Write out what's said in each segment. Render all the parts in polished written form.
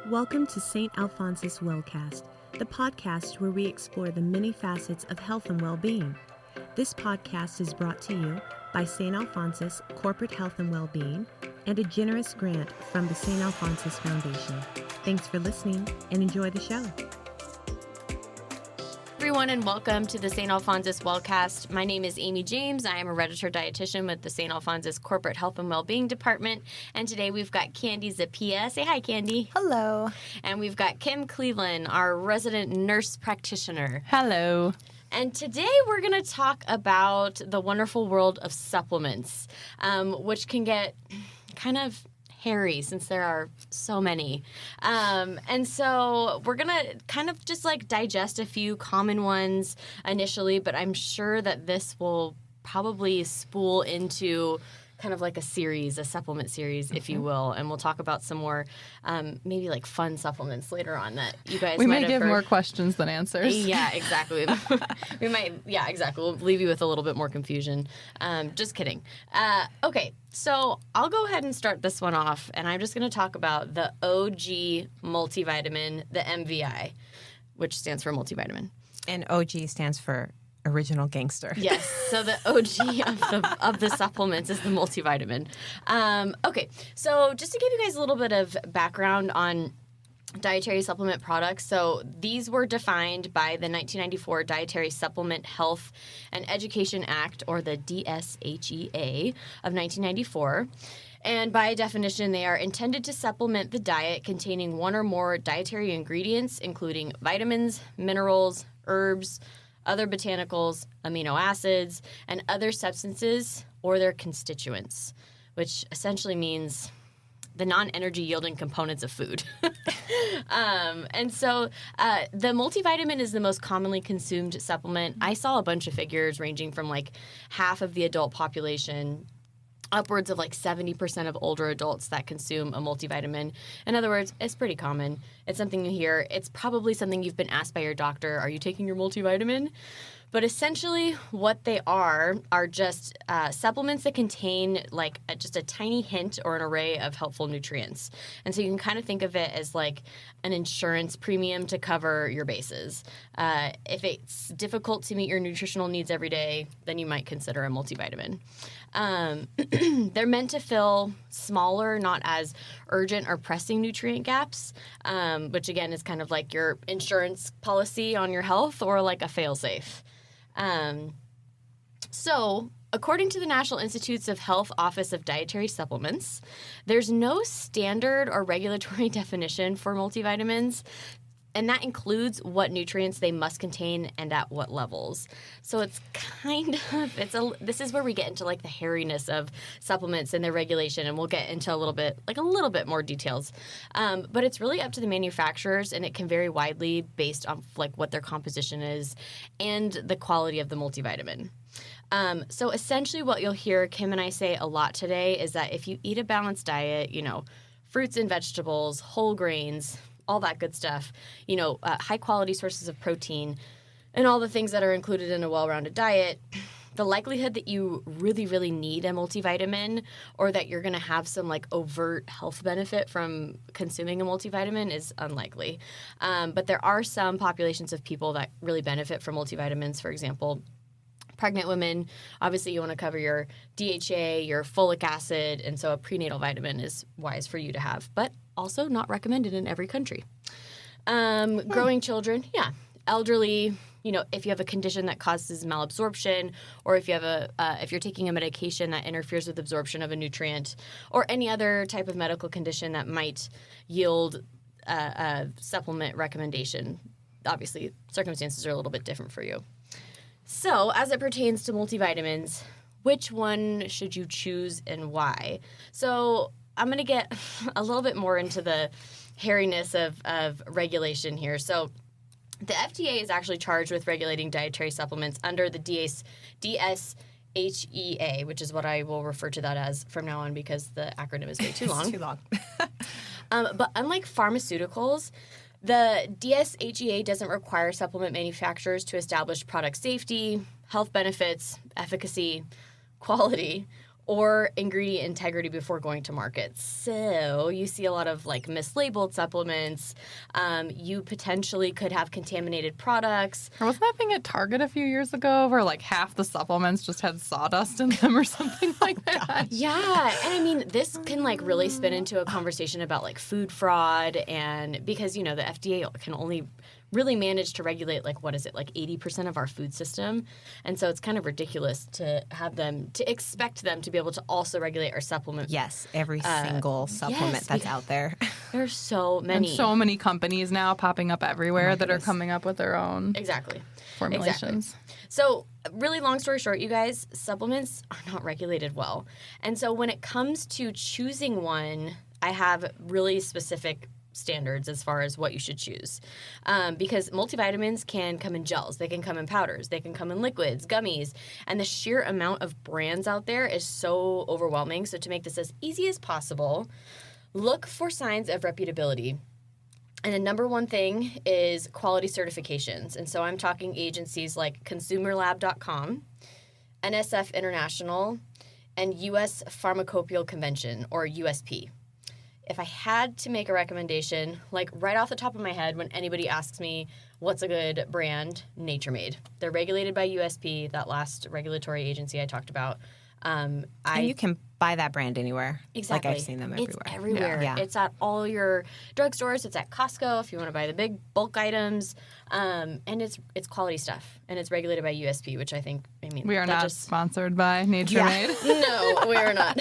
Welcome to St. Alphonsus Wellcast, the podcast where we explore the many facets of health and well-being. This podcast is brought to you by St. Alphonsus Corporate Health and Wellbeing and a generous grant from the St. Alphonsus Foundation. Thanks for listening and enjoy the show. Everyone, and welcome to the St. Alphonsus Wellcast. My name is Amy James. I am a registered dietitian with the St. Alphonsus Corporate Health and Wellbeing Department. And today we've got Candi Zappia. Say hi, Candi. Hello. And we've got Kim Kleaveland, our resident nurse practitioner. Hello. And today we're going to talk about the wonderful world of supplements, which can get kind of hairy since there are so many. And so we're going to kind of just like digest a few common ones initially, but I'm sure that this will probably spool into kind of like a series, a supplement series, if you will. And we'll talk about some more maybe like fun supplements later on that you guys we might may have give heard. More questions than answers. Yeah, exactly. We might, yeah, exactly. We'll leave you with a little bit more confusion. Just kidding. Okay, so I'll go ahead and start this one off, and I'm just going to talk about the OG multivitamin, the MVI, which stands for multivitamin. And OG stands for Original Gangster. Yes, so the OG of the supplements is the multivitamin. Okay, so just to give you guys a little bit of background on dietary supplement products. So these were defined by the 1994 Dietary Supplement Health and Education Act, or the DSHEA of 1994. And by definition, they are intended to supplement the diet containing one or more dietary ingredients, including vitamins, minerals, herbs, other botanicals, amino acids, and other substances or their constituents, which essentially means the non-energy yielding components of food. And so the multivitamin is the most commonly consumed supplement. I saw a bunch of figures ranging from like half of the adult population upwards of like 70% of older adults that consume a multivitamin. In other words, it's pretty common. It's something you hear. It's probably something you've been asked by your doctor, are you taking your multivitamin? But essentially what they are just supplements that contain like just a tiny hint or an array of helpful nutrients. And so you can kind of think of it as like an insurance premium to cover your bases. If it's difficult to meet your nutritional needs every day, then you might consider a multivitamin. They're meant to fill smaller, not as urgent or pressing nutrient gaps, which again is kind of like your insurance policy on your health or like a fail-safe. So, according to the National Institutes of Health Office of Dietary Supplements, there's no standard or regulatory definition for multivitamins, and that includes what nutrients they must contain and at what levels. So it's kind of, this is where we get into like the hairiness of supplements and their regulation, and we'll get into a little bit more details. But it's really up to the manufacturers, and it can vary widely based on like what their composition is and the quality of the multivitamin. So essentially what you'll hear Kim and I say a lot today is that if you eat a balanced diet, fruits and vegetables, whole grains, all that good stuff, high-quality sources of protein, and all the things that are included in a well-rounded diet, the likelihood that you really, really need a multivitamin or that you're going to have some, like, overt health benefit from consuming a multivitamin is unlikely. But there are some populations of people that really benefit from multivitamins. For example, pregnant women, obviously you want to cover your DHA, your folic acid, and so a prenatal vitamin is wise for you to have, but also not recommended in every country. Growing children, elderly, if you have a condition that causes malabsorption, or if you have if you're taking a medication that interferes with absorption of a nutrient, or any other type of medical condition that might yield a supplement recommendation. Obviously, circumstances are a little bit different for you. So, as it pertains to multivitamins, which one should you choose and why? So, I'm going to get a little bit more into the hairiness of regulation here. So, the FDA is actually charged with regulating dietary supplements under the DSHEA, which is what I will refer to that as from now on because the acronym is way too long. It's too long. But unlike pharmaceuticals, the DSHEA doesn't require supplement manufacturers to establish product safety, health benefits, efficacy, quality, or ingredient integrity before going to market. So you see a lot of like mislabeled supplements. You potentially could have contaminated products. Or wasn't that thing at Target a few years ago where like half the supplements just had sawdust in them or something like that? Yeah, and I mean, this can like really spin into a conversation about like food fraud, and because, you know, the FDA can only really manage to regulate like, what is it, like 80% of our food system. And so it's kind of ridiculous to have them, to expect them to be able to also regulate our supplement. Yes, every single supplement that's out there. There's so many. And so many companies now popping up everywhere that are coming up with their own Exactly. formulations. Exactly. So really long story short, you guys, supplements are not regulated well. And so when it comes to choosing one, I have really specific standards as far as what you should choose. Because multivitamins can come in gels, they can come in powders, they can come in liquids, gummies, and the sheer amount of brands out there is so overwhelming. So to make this as easy as possible, look for signs of reputability. And the number one thing is quality certifications. And so I'm talking agencies like consumerlab.com, NSF International, and U.S. Pharmacopoeia Convention, or USP. If I had to make a recommendation, like right off the top of my head, when anybody asks me what's a good brand, Nature Made. They're regulated by USP, that last regulatory agency I talked about. And you can buy that brand anywhere. Exactly. Like I've seen them everywhere. It's everywhere. Yeah. It's at all your drugstores. It's at Costco if you want to buy the big bulk items. And it's quality stuff. And it's regulated by USP, which I think, We are not sponsored by Nature Made. No, we are not.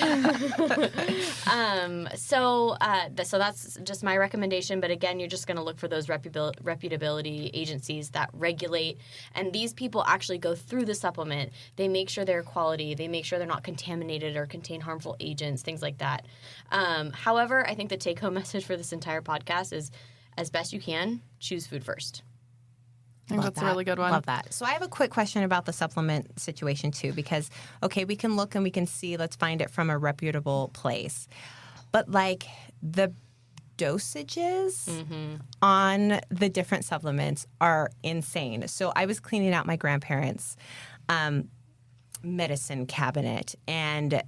So that's just my recommendation. But again, you're just going to look for those reputability agencies that regulate. And these people actually go through the supplement. They make sure they're quality. They make sure they're not contaminated or contain harmful agents, things like that. However, I think the take-home message for this entire podcast is, as best you can, choose food first. I think that's a really good one. Love that. So I have a quick question about the supplement situation too, because, okay, we can look and we can see, let's find it from a reputable place. But like the dosages on the different supplements are insane. So I was cleaning out my grandparents' medicine cabinet, and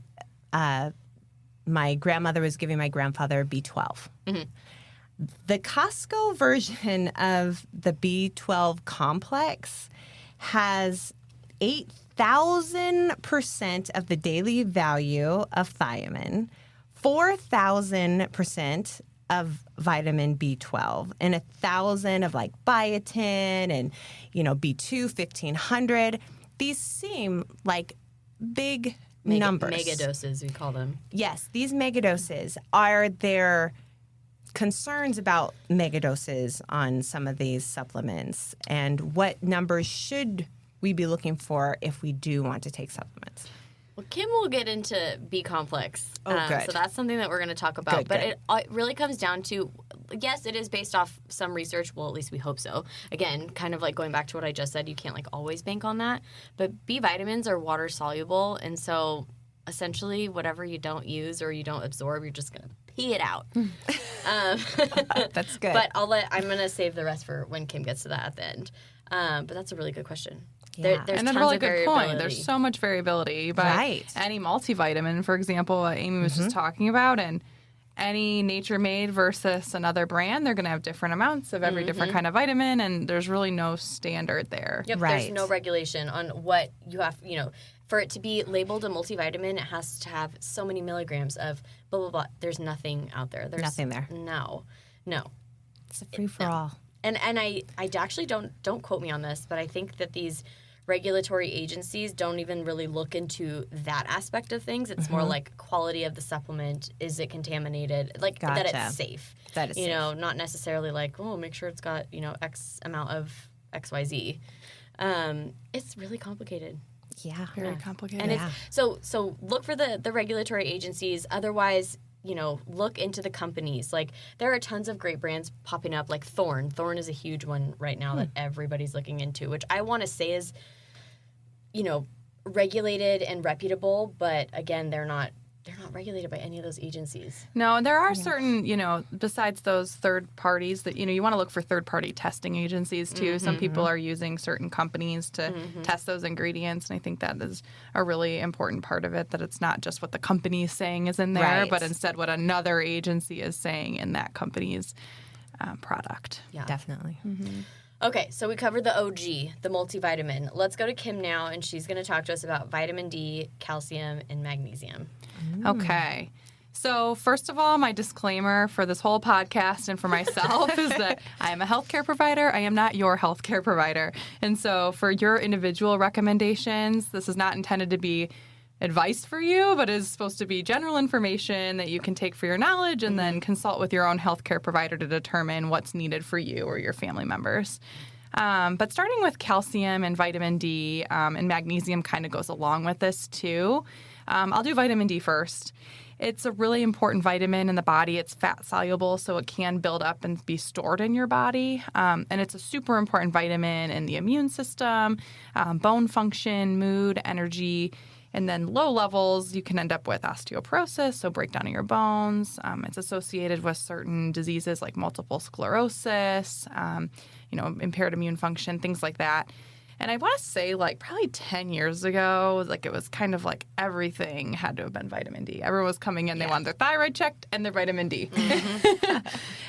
my grandmother was giving my grandfather B12. The Costco version of the B12 complex has 8,000% of the daily value of thiamine, 4,000% of vitamin B12, and 1,000 of like biotin and, B2, 1,500. These seem like big numbers. Mega doses, we call them. Yes, these megadoses. Are there concerns about megadoses on some of these supplements, and what numbers should we be looking for if we do want to take supplements? Well, Kim will get into B complex. Good. So that's something that we're going to talk about. Good. It really comes down to, yes, it is based off some research. Well, at least we hope so. Again, kind of like going back to what I just said, you can't like always bank on that. But B vitamins are water soluble, and so essentially whatever you don't use or you don't absorb, you're just going to pee it out. That's good. But I'm going to save the rest for when Kim gets to that at the end. But that's a really good question. Yeah. There's And a tons really of good point. variability. There's so much variability. But Right. any multivitamin, for example, Amy was just talking about, and any Nature Made versus another brand, they're going to have different amounts of every different kind of vitamin, and there's really no standard there. Yep, Right. there's no regulation on what you have, for it to be labeled a multivitamin, it has to have so many milligrams of blah, blah, blah. There's nothing out there. There's Nothing there. No. It's a free-for-all. And I actually don't quote me on this, but I think that these regulatory agencies don't even really look into that aspect of things. It's more like quality of the supplement. Is it contaminated? Like that Gotcha. it's safe. That is safe. Not necessarily like, make sure it's got, X amount of XYZ. It's really complicated. Yeah. Very complicated. And it's so look for the regulatory agencies. Otherwise, look into the companies. Like there are tons of great brands popping up, like Thorne. Thorne is a huge one right now that everybody's looking into, which I want to say is, regulated and reputable, but again, they're not they're not regulated by any of those agencies. No, and there are certain, besides those third parties that, you want to look for third-party testing agencies too. Some people are using certain companies to test those ingredients, and I think that is a really important part of it, that it's not just what the company is saying is in there, but instead what another agency is saying in that company's product. Yeah, definitely. Okay, so we covered the OG, the multivitamin. Let's go to Kim now, and she's going to talk to us about vitamin D, calcium, and magnesium. Okay. So first of all, my disclaimer for this whole podcast and for myself is that I am a healthcare provider. I am not your healthcare provider. And so for your individual recommendations, this is not intended to be advice for you, but is supposed to be general information that you can take for your knowledge and then consult with your own healthcare provider to determine what's needed for you or your family members. But starting with calcium and vitamin D and magnesium kind of goes along with this too. I'll do vitamin D first. It's a really important vitamin in the body. It's fat soluble, so it can build up and be stored in your body. And it's a super important vitamin in the immune system, bone function, mood, energy. And then low levels, you can end up with osteoporosis, so breakdown of your bones. It's associated with certain diseases like multiple sclerosis, impaired immune function, things like that. And I want to say, probably 10 years ago, it was kind of like everything had to have been vitamin D. Everyone was coming in, they wanted their thyroid checked and their vitamin D.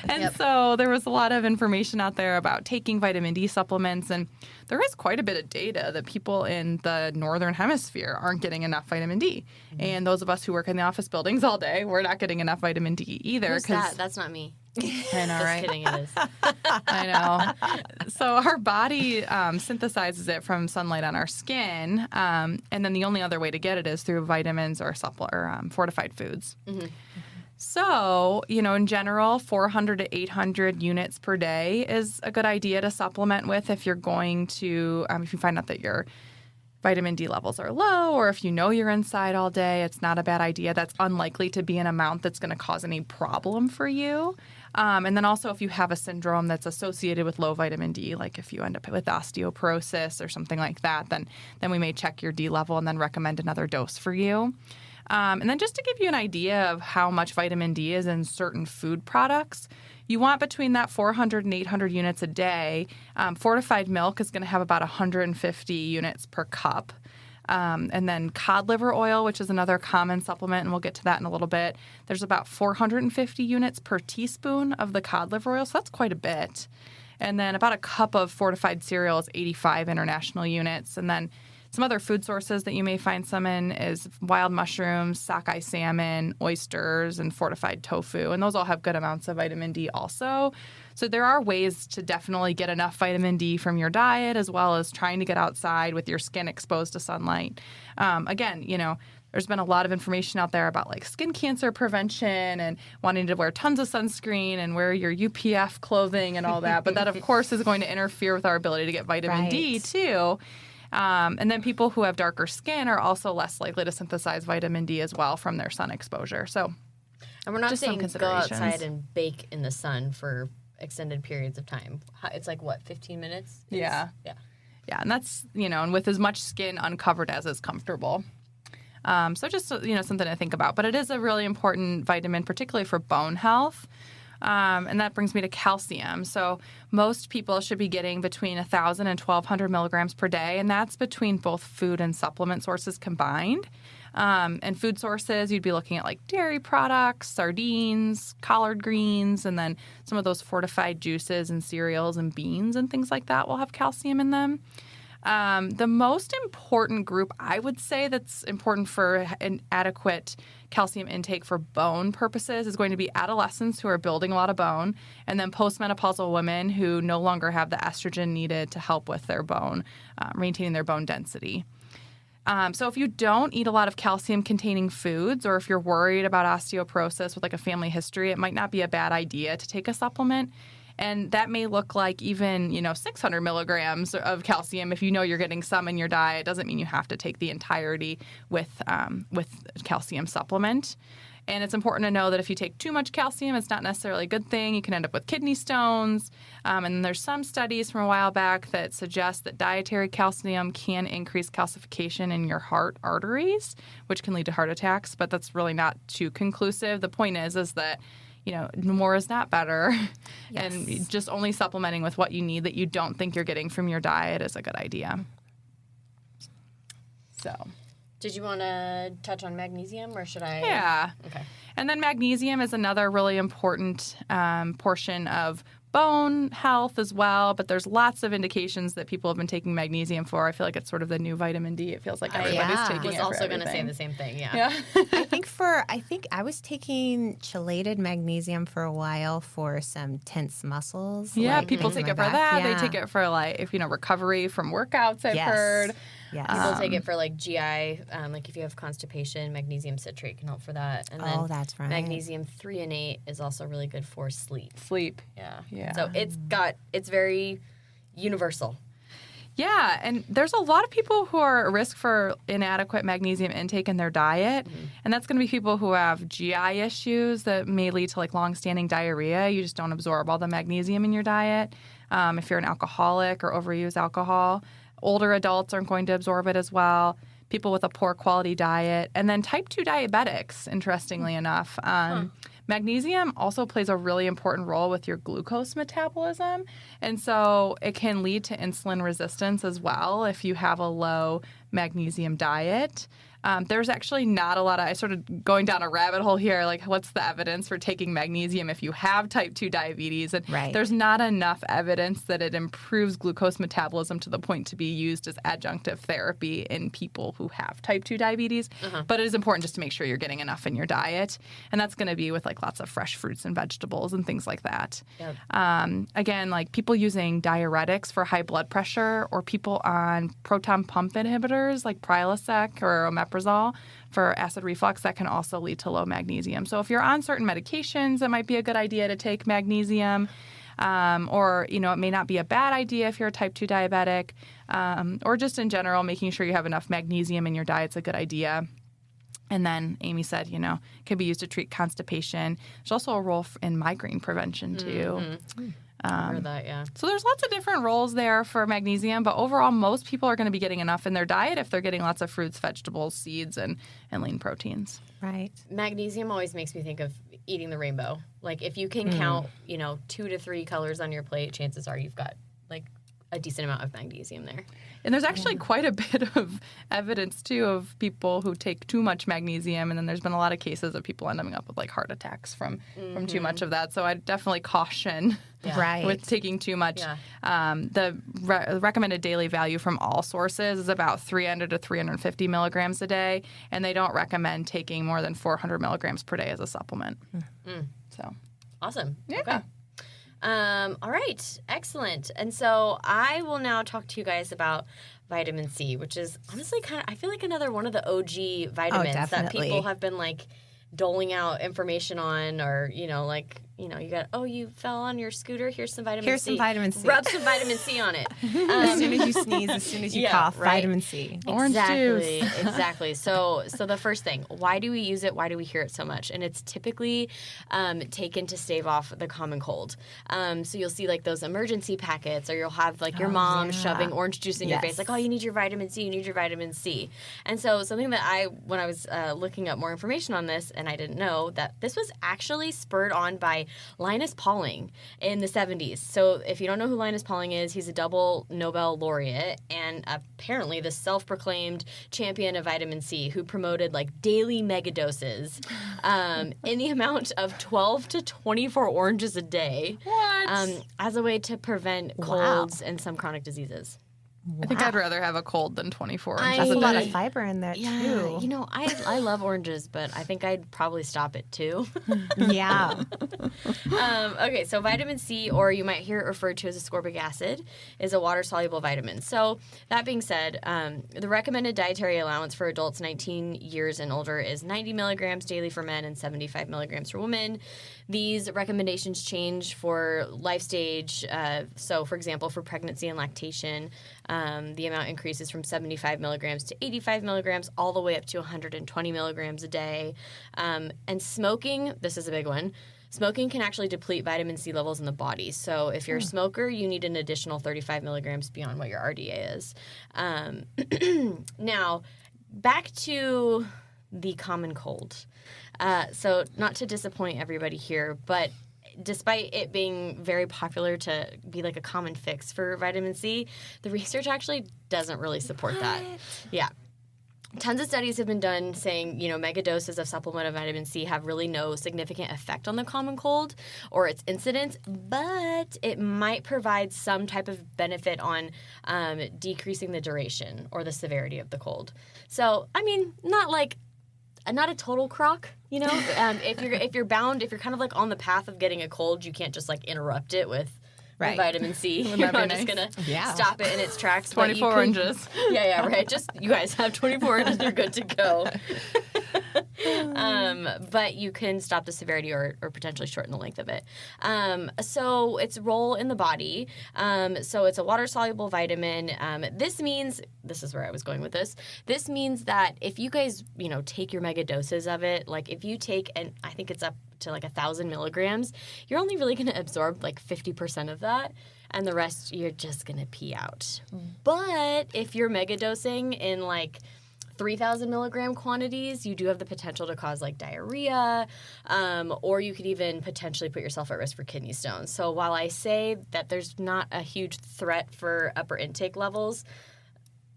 And so there was a lot of information out there about taking vitamin D supplements. And there is quite a bit of data that people in the northern hemisphere aren't getting enough vitamin D. And those of us who work in the office buildings all day, we're not getting enough vitamin D either. Who's that? That's not me. I know, right? Just kidding, it is. I know. So our body synthesizes it from sunlight on our skin, and then the only other way to get it is through vitamins or fortified foods. So, in general, 400 to 800 units per day is a good idea to supplement with if you're going to, if you find out that your vitamin D levels are low, or if you're inside all day, it's not a bad idea. That's unlikely to be an amount that's going to cause any problem for you. And then also if you have a syndrome that's associated with low vitamin D, like if you end up with osteoporosis or something like that, then we may check your D level and then recommend another dose for you. And then just to give you an idea of how much vitamin D is in certain food products, you want between that 400 and 800 units a day. Fortified milk is going to have about 150 units per cup. And then cod liver oil, which is another common supplement, and we'll get to that in a little bit. There's about 450 units per teaspoon of the cod liver oil, so that's quite a bit. And then about a cup of fortified cereal is 85 international units. And then some other food sources that you may find some in is wild mushrooms, sockeye salmon, oysters, and fortified tofu. And those all have good amounts of vitamin D also. So there are ways to definitely get enough vitamin D from your diet, as well as trying to get outside with your skin exposed to sunlight. Again, there's been a lot of information out there about skin cancer prevention and wanting to wear tons of sunscreen and wear your UPF clothing and all that. But that, of course, is going to interfere with our ability to get vitamin D too. And then people who have darker skin are also less likely to synthesize vitamin D as well from their sun exposure. So, and we're not saying go outside and bake in the sun for extended periods of time. It's 15 minutes? Yeah. And that's, and with as much skin uncovered as is comfortable. So just, something to think about. But it is a really important vitamin, particularly for bone health. And that brings me to calcium. So most people should be getting between 1,000 and 1,200 milligrams per day, and that's between both food and supplement sources combined. And food sources, you'd be looking at dairy products, sardines, collard greens, and then some of those fortified juices and cereals and beans and things like that will have calcium in them. The most important group, I would say, that's important for an adequate calcium intake for bone purposes is going to be adolescents who are building a lot of bone, and then postmenopausal women who no longer have the estrogen needed to help with their bone, maintaining their bone density. So if you don't eat a lot of calcium-containing foods, or if you're worried about osteoporosis with a family history, it might not be a bad idea to take a supplement. And that may look like even, 600 milligrams of calcium. If you know you're getting some in your diet, doesn't mean you have to take the entirety with calcium supplement. And it's important to know that if you take too much calcium, it's not necessarily a good thing. You can end up with kidney stones. And there's some studies from a while back that suggest that dietary calcium can increase calcification in your heart arteries, which can lead to heart attacks. But that's really not too conclusive. The point is that, more is not better. Yes. And just only supplementing with what you need that you don't think you're getting from your diet is a good idea. So... Did you want to touch on magnesium, or should I? Yeah. Okay. And then magnesium is another really important portion of bone health as well, but there's lots of indications that people have been taking magnesium for. I feel like it's sort of the new vitamin D. It feels like everybody's taking it. I was also going to say the same thing. Yeah. I think I was taking chelated magnesium for a while for some tense muscles. Yeah, like people pains in take my it for back. that. Yeah. They take it for recovery from workouts. I've heard. Yes. People take it for GI, like if you have constipation, magnesium citrate can help for that. And then that's right. magnesium threonate is also really good for sleep. Yeah. So it's very universal. Yeah, and there's a lot of people who are at risk for inadequate magnesium intake in their diet, and that's going to be people who have GI issues that may lead to long-standing diarrhea. You just don't absorb all the magnesium in your diet. If you're an alcoholic or overuse alcohol, older adults aren't going to absorb it as well. People with a poor quality diet, and then type 2 diabetics, interestingly enough. Magnesium also plays a really important role with your glucose metabolism, and so it can lead to insulin resistance as well if you have a low magnesium diet. There's actually not a lot of, I started going down a rabbit hole here, what's the evidence for taking magnesium if you have type 2 diabetes? And there's not enough evidence that it improves glucose metabolism to the point to be used as adjunctive therapy in people who have type 2 diabetes. But it is important just to make sure you're getting enough in your diet. And that's going to be with lots of fresh fruits and vegetables and things like that. Yep. Again, people using diuretics for high blood pressure, or people on proton pump inhibitors like Prilosec or omeprazole for acid reflux, that can also lead to low magnesium. So if you're on certain medications, it might be a good idea to take magnesium. Or, it may not be a bad idea if you're a type 2 diabetic. Or just in general, making sure you have enough magnesium in your diet is a good idea. And then Amy said, it can be used to treat constipation. There's also a role in migraine prevention, too. I heard that, yeah. So there's lots of different roles there for magnesium, but overall, most people are going to be getting enough in their diet if they're getting lots of fruits, vegetables, seeds, and lean proteins. Right. Magnesium always makes me think of eating the rainbow. If you can count, 2 to 3 colors on your plate, chances are you've got, a decent amount of magnesium there. And there's actually quite a bit of evidence, too, of people who take too much magnesium, and then there's been a lot of cases of people ending up with heart attacks from too much of that. So I'd definitely caution with taking too much. Yeah. The recommended daily value from all sources is about 300 to 350 milligrams a day, and they don't recommend taking more than 400 milligrams per day as a supplement. So awesome. Yeah. Okay. All right. Excellent. And so I will now talk to you guys about vitamin C, which is honestly I feel like another one of the OG vitamins that people have been doling out information on, or, you fell on your scooter, here's some vitamin C. Here's some vitamin C. Rub some vitamin C on it. As soon as you sneeze, as soon as you cough, vitamin C. Orange juice. Exactly. So the first thing, why do we use it? Why do we hear it so much? And it's typically taken to stave off the common cold. So you'll see those emergency packets, or you'll have your mom shoving orange juice in your face, you need your vitamin C, you need your vitamin C. And so something that when I was looking up more information on this, and I didn't know that this was actually spurred on by Linus Pauling in the 70s. So if you don't know who Linus Pauling is, he's a double Nobel laureate and apparently the self-proclaimed champion of vitamin C, who promoted daily megadoses in the amount of 12 to 24 oranges a day. What? As a way to prevent colds and some chronic diseases. I think I'd rather have a cold than 24 oranges That's a a lot day. of fiber in there, Yeah, too. you know, I love oranges, but I think I'd probably stop it too. Yeah. Okay, so vitamin C, or you might hear it referred to as ascorbic acid, is a water-soluble vitamin. So that being said, the recommended dietary allowance for adults 19 years and older is 90 milligrams daily for men and 75 milligrams for women. These recommendations change for life stage. So, for example, for pregnancy and lactation, the amount increases from 75 milligrams to 85 milligrams, all the way up to 120 milligrams a day. And smoking, this is a big one. Smoking can actually deplete vitamin C levels in the body. So if you're a smoker, you need an additional 35 milligrams beyond what your RDA is. Now, back to the common cold. So not to disappoint everybody here, but despite it being very popular to be like a common fix for vitamin C, the research actually doesn't really support that. Yeah. Tons of studies have been done saying, you know, mega doses of supplement of vitamin C have really no significant effect on the common cold or its incidence, but it might provide some type of benefit on decreasing the duration or the severity of the cold. So, I mean, not a total crock, you know. If you're kind of like on the path of getting a cold, you can't just like interrupt it with Right. vitamin C. Wouldn't You're that be not just nice? gonna stop it in its tracks. but you 24 could- oranges. Yeah, right. Just you guys have 24 oranges, you're good to go. But you can stop the severity or potentially shorten the length of it. So its role in the body. So it's a water-soluble vitamin. This is where I was going with this. This means that if you guys, you know, take your mega doses of it, like if you take, and I think it's up to like 1,000 milligrams, you're only really going to absorb like 50% of that. And the rest you're just going to pee out. But if you're mega dosing in like 3,000 milligram quantities, you do have the potential to cause like diarrhea, or you could even potentially put yourself at risk for kidney stones. So while I say that there's not a huge threat for upper intake levels,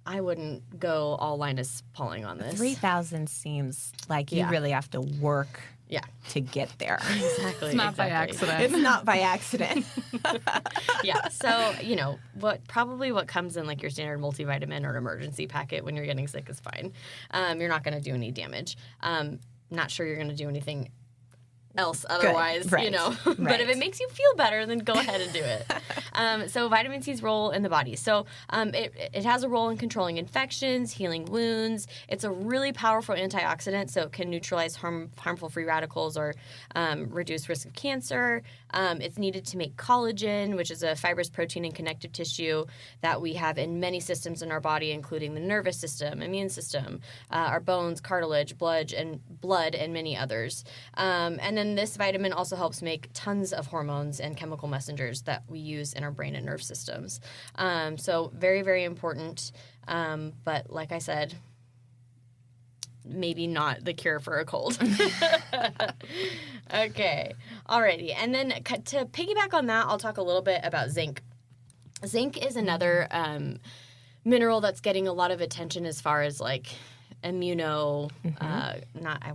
I wouldn't go all Linus Pauling on this. 3,000 seems like you really have to work to get there. Exactly. It's not by accident. It's not by accident. Yeah. So, you know, what comes in like your standard multivitamin or emergency packet when you're getting sick is fine. You're not going to do any damage. Not sure you're going to do anything else otherwise, Right. you know. Right. But if it makes you feel better, then go ahead and do it. So vitamin C's role in the body. So it has a role in controlling infections, healing wounds. It's a really powerful antioxidant, so it can neutralize harmful free radicals or reduce risk of cancer. It's needed to make collagen, which is a fibrous protein in connective tissue that we have in many systems in our body, including the nervous system, immune system, our bones, cartilage, blood, and many others. And then this vitamin also helps make tons of hormones and chemical messengers that we use in our brain and nerve systems. So very, very important. But like I said, maybe not the cure for a cold. Okay. Alrighty. And then to piggyback on that, I'll talk a little bit about zinc. Zinc is another mineral that's getting a lot of attention as far as like I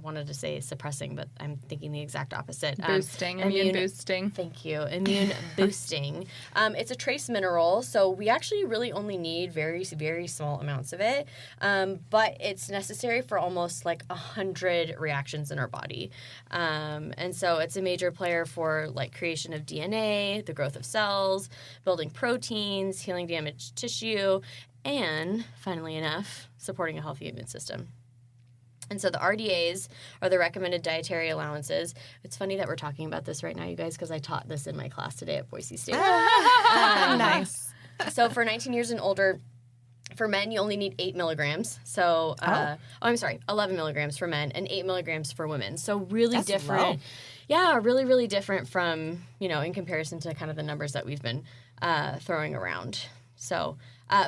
wanted to say suppressing, but I'm thinking the exact opposite. Boosting, immune boosting. Thank you. Immune boosting. It's a trace mineral, so we actually really only need very, very small amounts of it, but it's necessary for almost like 100 reactions in our body. And so it's a major player for like creation of DNA, the growth of cells, building proteins, healing damaged tissue, and, funnily enough, supporting a healthy immune system. And so the RDAs are the recommended dietary allowances. It's funny that we're talking about this right now, you guys, because I taught this in my class today at Boise State. Nice. So for 19 years and older, for men, you only need 8 milligrams. So, 11 milligrams for men and 8 milligrams for women. So really That's different. low. Yeah, really, really different from, you know, in comparison to kind of the numbers that we've been throwing around. So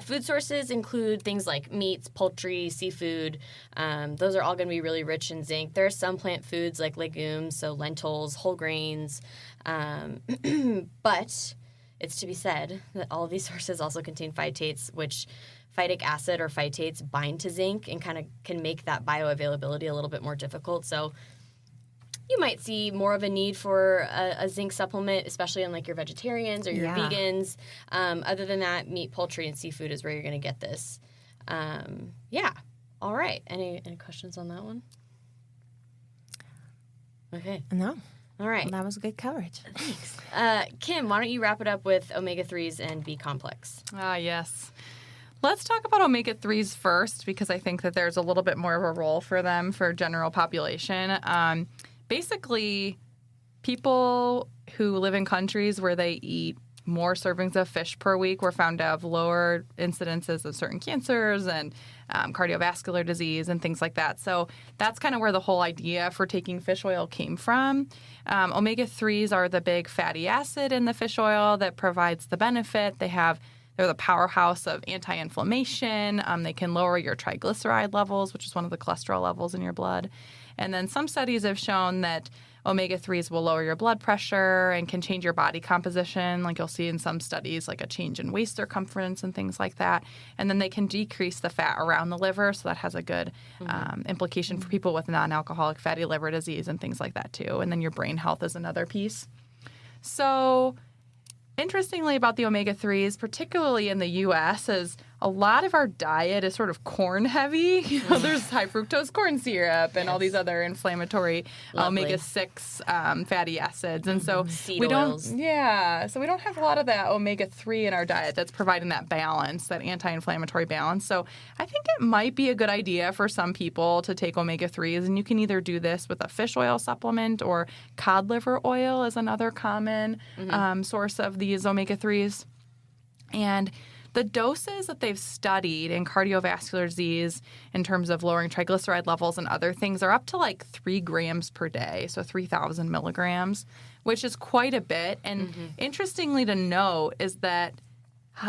food sources include things like meats, poultry, seafood. Those are all going to be really rich in zinc. There are some plant foods like legumes, so lentils, whole grains. But it's to be said that all of these sources also contain phytates, which phytic acid or phytates bind to zinc and kind of can make that bioavailability a little bit more difficult. So you might see more of a need for a zinc supplement, especially on like your vegetarians or your vegans. Other than that, meat, poultry, and seafood is where you're going to get this. Yeah. All right. Any questions on that one? Okay. No. All right. Well, that was good coverage. Thanks. Kim, why don't you wrap it up with omega-3s and B-complex? Yes. Let's talk about omega-3s first, because I think that there's a little bit more of a role for them for general population. Basically, people who live in countries where they eat more servings of fish per week were found to have lower incidences of certain cancers and cardiovascular disease and things like that. So that's kind of where the whole idea for taking fish oil came from. Omega-3s are the big fatty acid in the fish oil that provides the benefit. They're the powerhouse of anti-inflammation. They can lower your triglyceride levels, which is one of the cholesterol levels in your blood. And then some studies have shown that omega-3s will lower your blood pressure and can change your body composition. Like you'll see in some studies, like a change in waist circumference and things like that. And then they can decrease the fat around the liver. So that has a good implication for people with non-alcoholic fatty liver disease and things like that too. And then your brain health is another piece. So interestingly about the omega-3s, particularly in the U.S., is a lot of our diet is sort of corn heavy. There's high fructose corn syrup and all these other inflammatory omega-6 fatty acids. And so Seed we oils. don't have a lot of that omega-3 in our diet that's providing that balance, that anti-inflammatory balance. So I think it might be a good idea for some people to take omega-3s, and you can either do this with a fish oil supplement, or cod liver oil is another common source of these omega-3s. And the doses that they've studied in cardiovascular disease in terms of lowering triglyceride levels and other things are up to like 3 grams per day, so 3,000 milligrams, which is quite a bit. And interestingly to note is that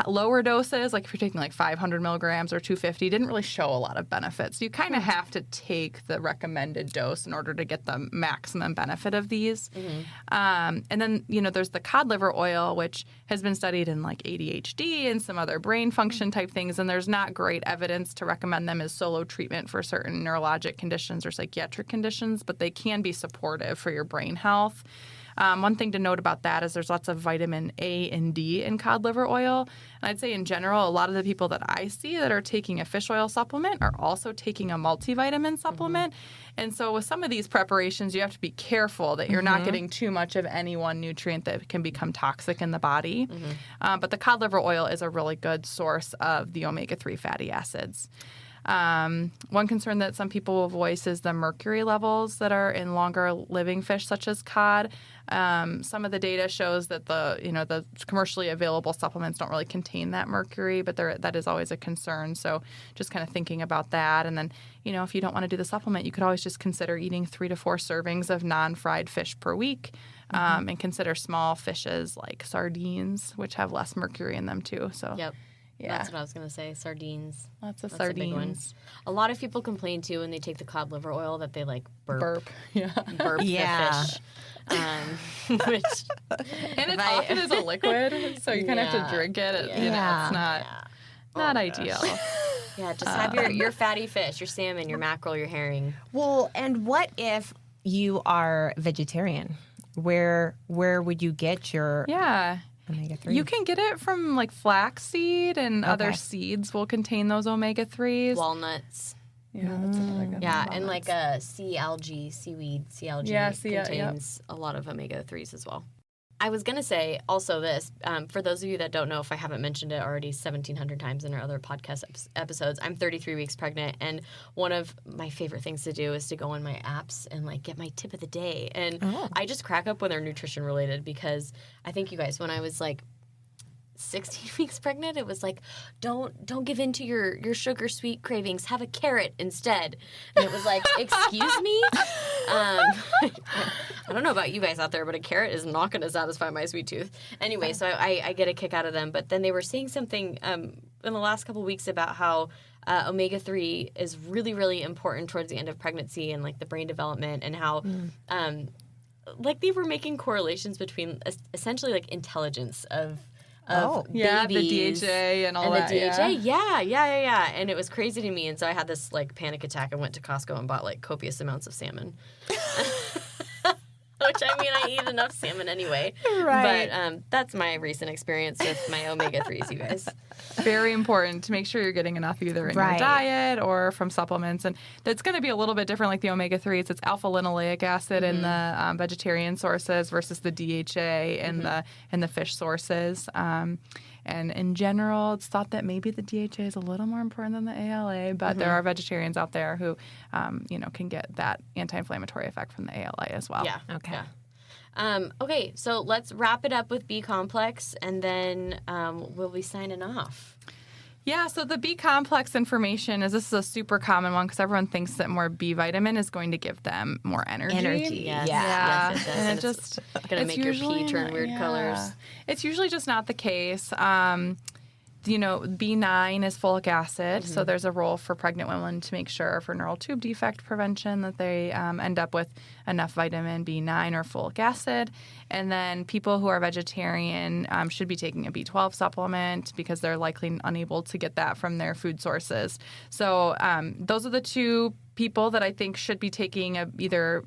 lower doses, like if you're taking like 500 milligrams or 250, didn't really show a lot of benefits. So you kind of have to take the recommended dose in order to get the maximum benefit of these. And then, there's the cod liver oil, which has been studied in like ADHD and some other brain function type things. And there's not great evidence to recommend them as solo treatment for certain neurologic conditions or psychiatric conditions, but they can be supportive for your brain health. One thing to note about that is there's lots of vitamin A and D in cod liver oil. And I'd say in general, a lot of the people that I see that are taking a fish oil supplement are also taking a multivitamin supplement. And so with some of these preparations, you have to be careful that you're not getting too much of any one nutrient that can become toxic in the body. But the cod liver oil is a really good source of the omega-3 fatty acids. One concern that some people will voice is the mercury levels that are in longer living fish, such as cod. Some of the data shows that the commercially available supplements don't really contain that mercury, but that is always a concern. So just kind of thinking about that. And then, if you don't want to do the supplement, you could always just consider eating 3 to 4 servings of non-fried fish per week, and consider small fishes like sardines, which have less mercury in them too. So. Yep. Yeah. That's what I was going to say. Sardines. Lots of That's a big one. sardines. A lot of people complain, too, when they take the cod liver oil that they, burp Yeah. burp the fish. Which, And it's often as a liquid, so you kind of have to drink it. It's not ideal. Yeah, just have your fatty fish, your salmon, your mackerel, your herring. Well, and what if you are vegetarian? Where would you get your omega-3? You can get it from like flaxseed and other seeds will contain those omega-3s. Walnuts. Yeah, that's another good one. Yeah, and like sea algae contains a lot of omega-3s as well. I was going to say also this, for those of you that don't know, if I haven't mentioned it already 1,700 times in our other podcast episodes, I'm 33 weeks pregnant, and one of my favorite things to do is to go on my apps and get my tip of the day. And I just crack up when they're nutrition related, because I think you guys, when I was 16 weeks pregnant, it was like, don't give in to your sugar sweet cravings. Have a carrot instead. And it was like, excuse me? I don't know about you guys out there, but a carrot is not going to satisfy my sweet tooth. Anyway, so I get a kick out of them. But then they were saying something in the last couple of weeks about how omega-3 is really, really important towards the end of pregnancy and the brain development, and how they were making correlations between essentially intelligence of babies the DHA and all that. The DHA, yeah. And it was crazy to me. And so I had this panic attack and went to Costco and bought copious amounts of salmon. which I mean, I eat enough salmon anyway. Right. But that's my recent experience with my omega-3s, you guys. Very important to make sure you're getting enough either in your diet or from supplements. And that's going to be a little bit different like the omega-3s. It's alpha-linoleic acid in the vegetarian sources versus the DHA in the fish sources. And in general, it's thought that maybe the DHA is a little more important than the ALA, but there are vegetarians out there who, can get that anti-inflammatory effect from the ALA as well. Yeah. Okay. Yeah. Okay, so let's wrap it up with B complex, and then we'll be signing off. Yeah, so the B complex information this is a super common one because everyone thinks that more B vitamin is going to give them more energy. Yes. Yeah. Yes, it does. And And it's going to make your pee turn weird colors. It's usually just not the case. B9 is folic acid, so there's a role for pregnant women to make sure for neural tube defect prevention that they end up with enough vitamin B9 or folic acid. And then people who are vegetarian should be taking a B12 supplement because they're likely unable to get that from their food sources. So those are the two people that I think should be taking either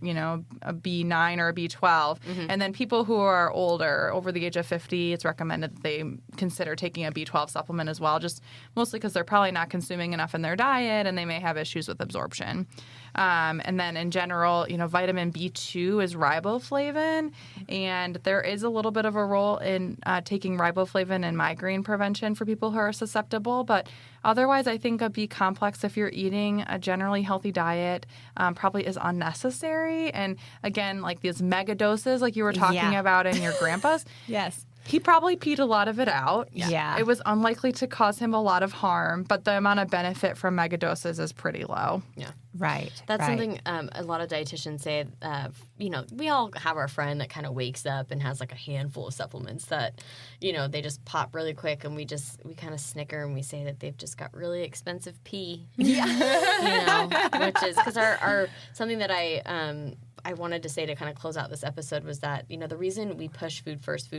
a B9 or a B12. And then people who are older, over the age of 50, it's recommended that they consider taking a B12 supplement as well, just mostly because they're probably not consuming enough in their diet and they may have issues with absorption. And then in general, vitamin B2 is riboflavin, and there is a little bit of a role in taking riboflavin in migraine prevention for people who are susceptible. But otherwise, I think a B complex, if you're eating a generally healthy diet, probably is unnecessary. And again, like these mega doses, like you were talking about in your grandpa's. Yes. He probably peed a lot of it out. Yeah. It was unlikely to cause him a lot of harm, but the amount of benefit from megadoses is pretty low. Yeah. Right. That's something a lot of dietitians say. We all have our friend that kind of wakes up and has like a handful of supplements that, they just pop really quick, and we kind of snicker and we say that they've just got really expensive pee. Yeah. Which is because our something that I wanted to say to kind of close out this episode was that, the reason we push food first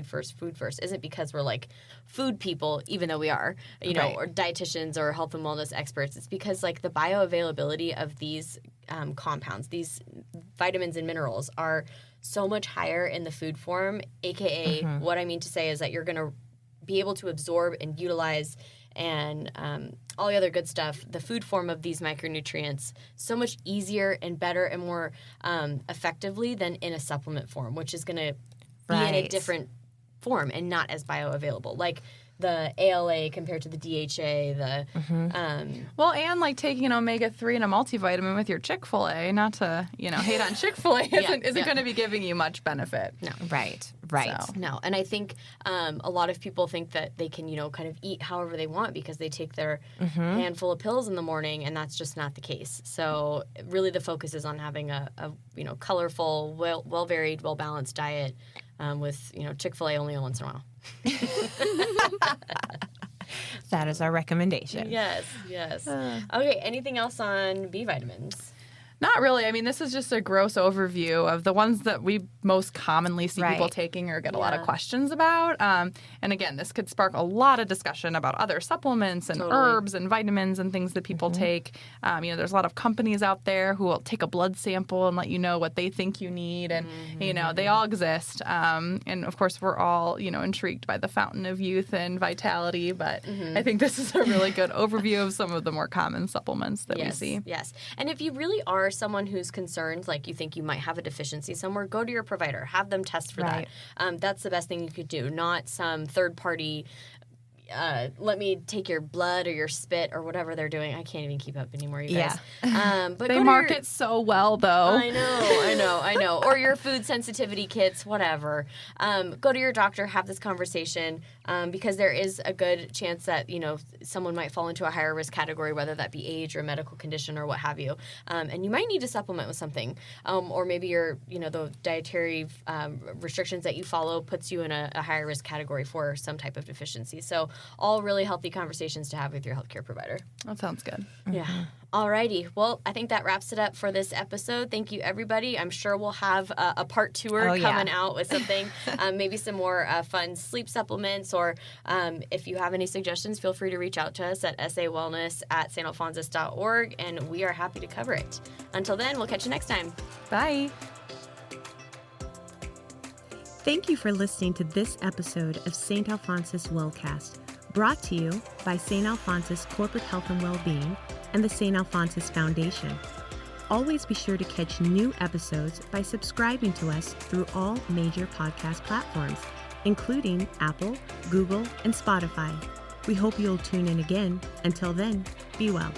isn't because we're like food people, even though we are, or dietitians or health and wellness experts. It's because like the bioavailability of these compounds, these vitamins and minerals are so much higher in the food form, aka what I mean to say is that you're going to be able to absorb and utilize and all the other good stuff, the food form of these micronutrients, so much easier and better and more effectively than in a supplement form, which is going to be in a different form and not as bioavailable. Like the ALA compared to the DHA, and like taking an omega-3 and a multivitamin with your Chick-fil-A, not to, hate on Chick-fil-A, isn't going to be giving you much benefit. No. Right. So, no. And I think a lot of people think that they can, kind of eat however they want because they take their handful of pills in the morning, and that's just not the case. So really the focus is on having a colorful, well-varied, well-balanced diet with, Chick-fil-A only once in a while. That is our recommendation. Yes. Okay, anything else on B vitamins? Not really. I mean, this is just a gross overview of the ones that we most commonly see people taking or get a lot of questions about. And again, this could spark a lot of discussion about other supplements and herbs and vitamins and things that people take. There's a lot of companies out there who will take a blood sample and let you know what they think you need. And, they all exist. And, of course, we're all, intrigued by the fountain of youth and vitality. But I think this is a really good overview of some of the more common supplements that we see. Yes. And if you really are someone who's concerned, like you think you might have a deficiency somewhere, go to your provider. Have them test for that. That's the best thing you could do, not some third party let me take your blood or your spit or whatever they're doing. I can't even keep up anymore, you guys. But they market so well, though. I know. Or your food sensitivity kits, whatever. Go to your doctor, have this conversation, because there is a good chance that, someone might fall into a higher risk category, whether that be age or a medical condition or what have you. And you might need to supplement with something. Or maybe the dietary restrictions that you follow puts you in a higher risk category for some type of deficiency. So all really healthy conversations to have with your healthcare provider. That sounds good. Yeah. Alrighty. Well, I think that wraps it up for this episode. Thank you, everybody. I'm sure we'll have a part tour coming out with something, maybe some more fun sleep supplements, or if you have any suggestions, feel free to reach out to us at sawellness@stalfonsis.org, and we are happy to cover it. Until then, we'll catch you next time. Bye. Thank you for listening to this episode of St. Alphonsus Wellcast, brought to you by St. Alphonsus Corporate Health and Wellbeing and the St. Alphonsus Foundation. Always be sure to catch new episodes by subscribing to us through all major podcast platforms, including Apple, Google, and Spotify. We hope you'll tune in again. Until then, be well.